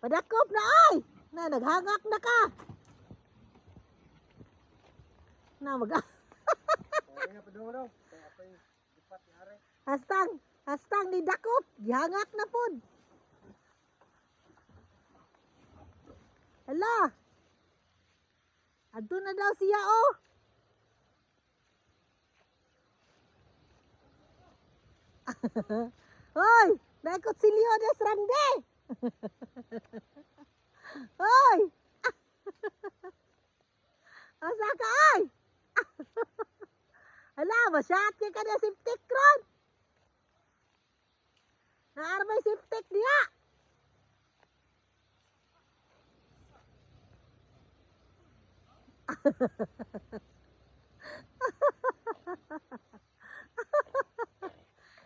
Padakop na ay! Na, naghangak na ka! Na, hastang ni dakop, gihangak na pod. Hala! Adto na daw siya oh! Hoy! Naikot si Leones Rande! Hoy! Asa ka ay? Hala, masyat ka na siptik ron! Naarmay siptik niya!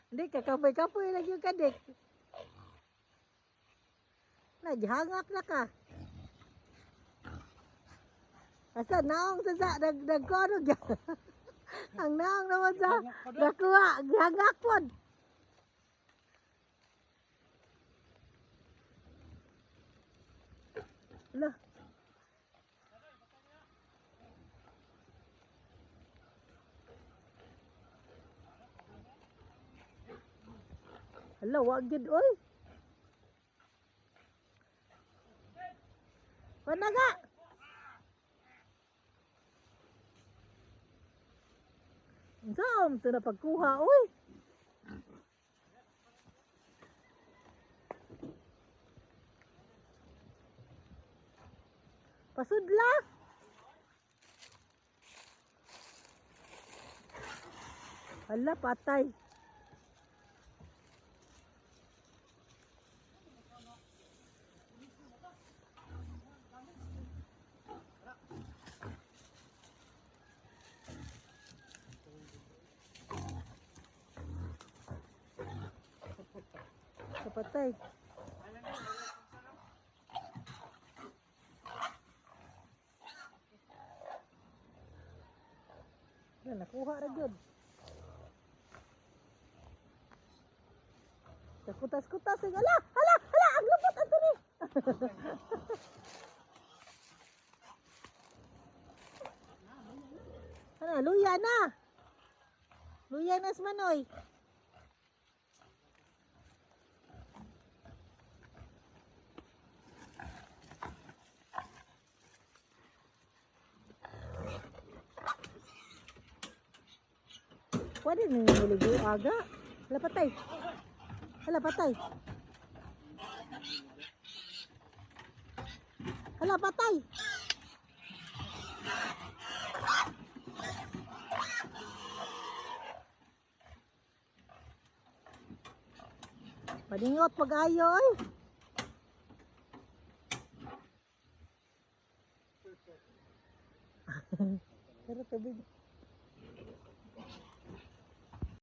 Hindi, kakapoy-kapoy lang yung kadik. Naghangak na ka. Asa naong sa nagkono dyan. Ang naong naman sa nakuha, gihangak po. Hala. Hala, wag yun, oy. Panaga. Saan ito na pagkuha, oy. Pasudla. Hala, patay. Patay. Yan, nakuha na yun. Kutas-kutas. Hala! Hala! Hala! Ang lupot ang tuni! Ano, luya na! Luya na smanoy. Pwede nang niligo aga. Hala, patay. Hala, patay. Hala, patay. Padingot pag-ayo, oy. Pero tubig.